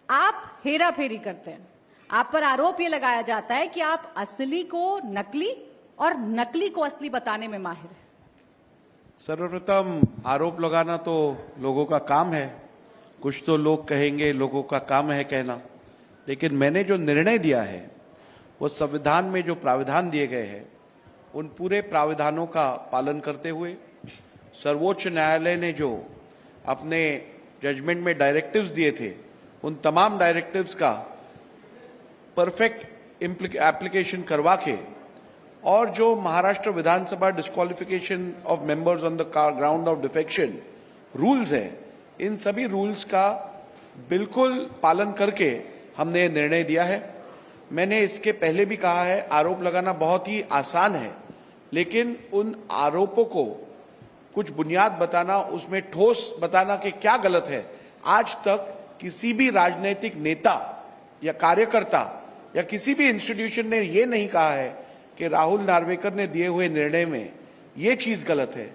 आप हेरा फेरी करते हैं। आप पर आरोप ये लगाया जाता है कि आप असली को नकली और नकली को असली बताने में माहिर हैं। सर्वप्रथम आरोप लगाना तो लोगों का काम है, कुछ तो लोग कहेंगे लोगों का काम है कहना, लेकिन मैंने जो निर्णय दिया है वो संविधान में जो प्राविधान दिए गए हैं उन पूरे प्राविधानों का पालन करते हुए सर्वोच्च न्यायालय ने जो अपने जजमेंट में डायरेक्टिव्स दिए थे उन तमाम डायरेक्टिव्स का परफेक्ट एप्लीकेशन करवा के और जो महाराष्ट्र विधानसभा disqualification of members on the ground of defection rules है, इन सभी रूल्स का बिल्कुल पालन करके हमने निर्णय दिया है। मैंने इसके पहले भी कहा है, आरोप लगाना बहुत ही आसान है, लेकिन उन आरोपों को कुछ बुनियाद बताना, उसमें ठोस बताना कि क्या गलत है, आज तक किसी भी राजनीतिक नेता या कार्यकर्ता या किसी भी इंस्टीट्यूशन ने ये नहीं कहा है कि राहुल नार्वेकर ने दिए हुए निर्णय में ये चीज गलत है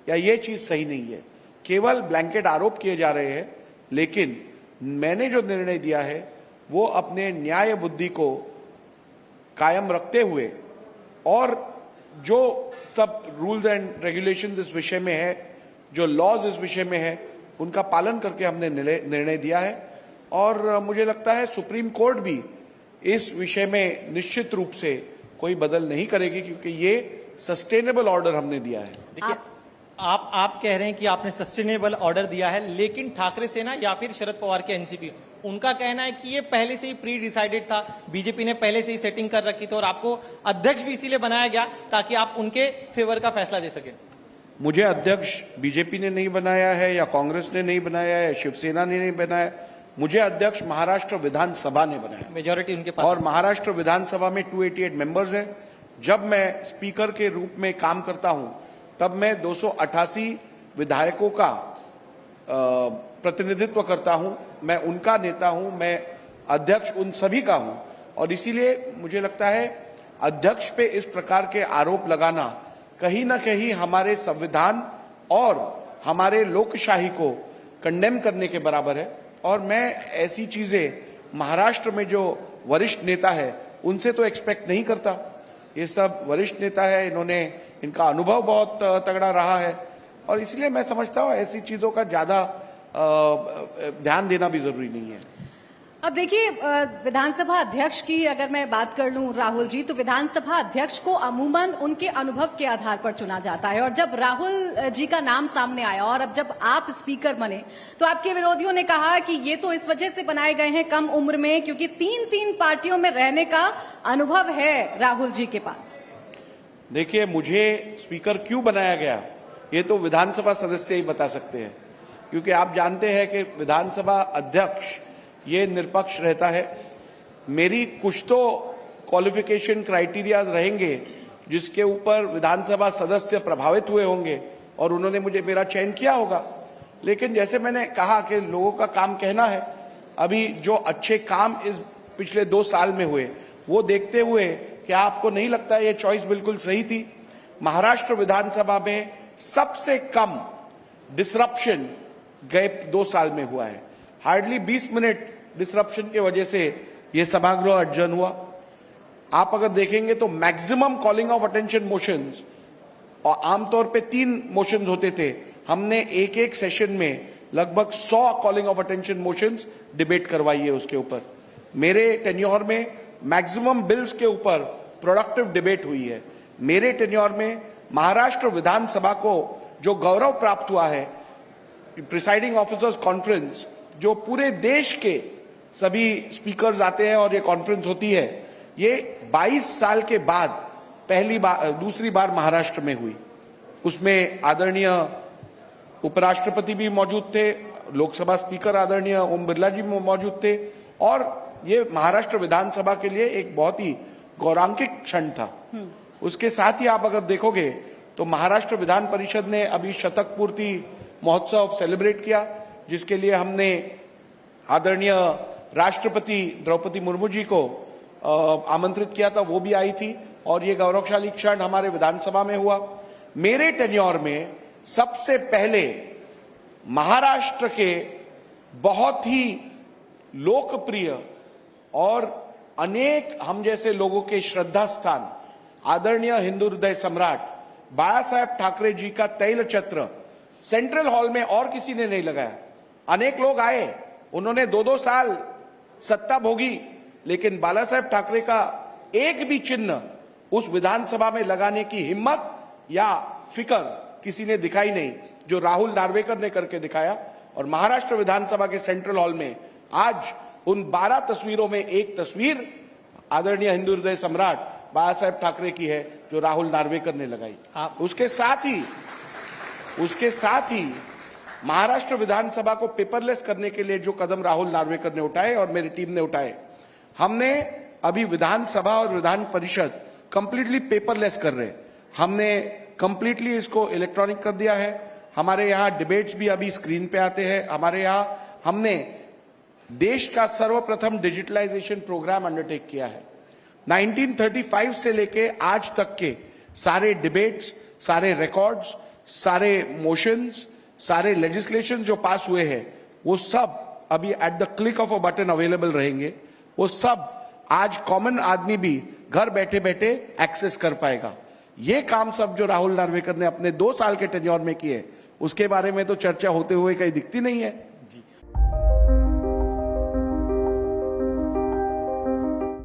या ये चीज सही नहीं है। केवल ब्लैंकेट आरोप किए जा रहे हैं, लेकिन मैंने जो निर्णय दिया है वो अपने न्याय बुद्धि को कायम रखते हुए और जो सब रूल्स एंड रेगुलेशंस इस विषय में है, जो लॉज इस विषय में है, उनका पालन करके हमने निर्णय दिया है। और मुझे लगता है सुप्रीम कोर्ट भी इस विषय में निश्चित रूप से कोई बदल नहीं करेगी, क्योंकि ये सस्टेनेबल ऑर्डर हमने दिया है। देखिए, आप कह रहे हैं कि आपने सस्टेनेबल ऑर्डर दिया है, लेकिन ठाकरे सेना या फिर शरद पवार के एनसीपी उनका कहना है कि ये पहले से ही प्री डिसाइडेड था, बीजेपी ने पहले से ही सेटिंग कर रखी थी और आपको अध्यक्ष भी इसीलिए बनाया गया ताकि आप उनके फेवर का फैसला दे सके। मुझे अध्यक्ष बीजेपी ने नहीं बनाया है या कांग्रेस ने नहीं बनाया है, शिवसेना ने नहीं बनाया, मुझे अध्यक्ष महाराष्ट्र विधानसभा ने बनाया, मेजोरिटी उनके पास। और महाराष्ट्र विधानसभा में 288 मेंबर्स हैं। जब मैं स्पीकर के रूप में काम करता हूं तब मैं 288 विधायकों का प्रतिनिधित्व करता हूं, मैं उनका नेता हूं, मैं अध्यक्ष उन सभी का हूं, और इसीलिए मुझे लगता है अध्यक्ष पे इस प्रकार के आरोप लगाना कहीं ना कहीं हमारे संविधान और हमारे लोकशाही को कंडेम करने के बराबर है। और मैं ऐसी चीजें महाराष्ट्र में जो वरिष्ठ नेता है उनसे तो एक्सपेक्ट नहीं करता। ये सब वरिष्ठ नेता है, इनका अनुभव बहुत तगड़ा रहा है, और इसलिए मैं समझता हूं ऐसी चीजों का ज्यादा ध्यान देना भी जरूरी नहीं है। अब देखिए, विधानसभा अध्यक्ष की अगर मैं बात कर लूं राहुल जी, तो विधानसभा अध्यक्ष को अमूमन उनके अनुभव के आधार पर चुना जाता है, और जब राहुल जी का नाम सामने आया और अब जब आप स्पीकर बने तो आपके विरोधियों ने कहा कि ये तो इस वजह से बनाए गए हैं कम उम्र में क्योंकि 3 पार्टियों में रहने का अनुभव है राहुल जी के पास। देखिए, मुझे स्पीकर क्यों बनाया गया ये तो विधानसभा सदस्य ही बता सकते हैं, क्योंकि आप जानते हैं कि विधानसभा अध्यक्ष ये निष्पक्ष रहता है। मेरी कुछ तो क्वालिफिकेशन क्राइटेरियाज रहेंगे जिसके ऊपर विधानसभा सदस्य प्रभावित हुए होंगे और उन्होंने मेरा चयन किया होगा। लेकिन जैसे मैंने कहा कि लोगों का काम कहना है, अभी जो अच्छे काम इस पिछले 2 साल में हुए वो देखते हुए क्या आपको नहीं लगता ये चॉइस बिल्कुल सही थी? महाराष्ट्र विधानसभा में सबसे कम डिसरप्शन गए 2 साल में हुआ है। हार्डली 20 मिनट डिसरप्शन के वजह से यह सभागृह अडजर्न हुआ। आप अगर देखेंगे तो maximum calling of attention motions, और आमतौर पे 3 मोशंस होते थे, हमने एक सेशन में लगभग 100 calling of attention motions debate करवाई है उसके ऊपर। मेरे टेन्योर में मैक्सिमम बिल्स के ऊपर प्रोडक्टिव डिबेट हुई है। मेरे टेन्योर में महाराष्ट्र विधानसभा को जो गौरव प्राप्त हुआ है, प्रिसाइडिंग ऑफिसर्स कॉन्फ्रेंस, जो पूरे देश के सभी स्पीकर्स आते हैं और ये कॉन्फ्रेंस होती है, ये 22 साल के बाद दूसरी बार महाराष्ट्र में हुई। उसमें आदरणीय उपराष्ट्रपति भी मौजूद थे, लोकसभा स्पीकर आदरणीय ओम बिरला जी मौजूद थे, और ये महाराष्ट्र विधानसभा के लिए एक बहुत ही गौरवान्वित क्षण था। उसके साथ ही आप अगर देखोगे तो महाराष्ट्र विधान परिषद ने अभी शतक पूर्ति महोत्सव सेलिब्रेट किया, जिसके लिए हमने आदरणीय राष्ट्रपति द्रौपदी मुर्मू जी को आमंत्रित किया था, वो भी आई थी, और ये गौरवशाली क्षण हमारे विधानसभा में हुआ। मेरे टेन्योर में सबसे पहले महाराष्ट्र के बहुत ही लोकप्रिय और अनेक हम जैसे लोगों के श्रद्धा स्थान आदरणीय हिंदू हृदय सम्राट बाला साहेब ठाकरे जी का तैल छत्र सेंट्रल हॉल में और किसी ने नहीं लगाया। अनेक लोग आए, उन्होंने 2-2 साल सत्ता भोगी, लेकिन बाला साहेब ठाकरे का एक भी चिन्ह उस विधानसभा में लगाने की हिम्मत या फिक्र किसी ने दिखाई नहीं, जो राहुल नार्वेकर ने करके दिखाया। और महाराष्ट्र विधानसभा के सेंट्रल हॉल में आज उन 12 तस्वीरों में एक तस्वीर आदरणीय हिंदू हृदय सम्राट बाला साहेब ठाकरे की है, जो राहुल नार्वेकर ने लगाई। उसके साथ ही महाराष्ट्र विधानसभा को पेपरलेस करने के लिए जो कदम राहुल नार्वेकर ने उठाए और मेरी टीम ने उठाए, हमने अभी विधानसभा और विधान परिषद कंप्लीटली पेपरलेस कर रहे। हमने कंप्लीटली इसको इलेक्ट्रॉनिक कर दिया है। हमारे यहाँ डिबेट्स भी अभी स्क्रीन पे आते हैं। हमारे यहाँ हमने देश का सर्वप्रथम डिजिटलाइजेशन प्रोग्राम अंडरटेक किया है। 1935 से लेके आज तक के सारे डिबेट्स, सारे रिकॉर्ड्स, सारे मोशंस, सारे लेजिस्लेशन जो पास हुए हैं, वो सब अभी at the click of a button available रहेंगे। वो सब आज कॉमन आदमी भी घर बैठे बैठे एक्सेस कर पाएगा। ये काम सब जो राहुल नार्वेकर ने अपने 2 साल के टेन्योर में किए, उसके बारे में तो चर्चा होते हुए कहीं दिखती नहीं है।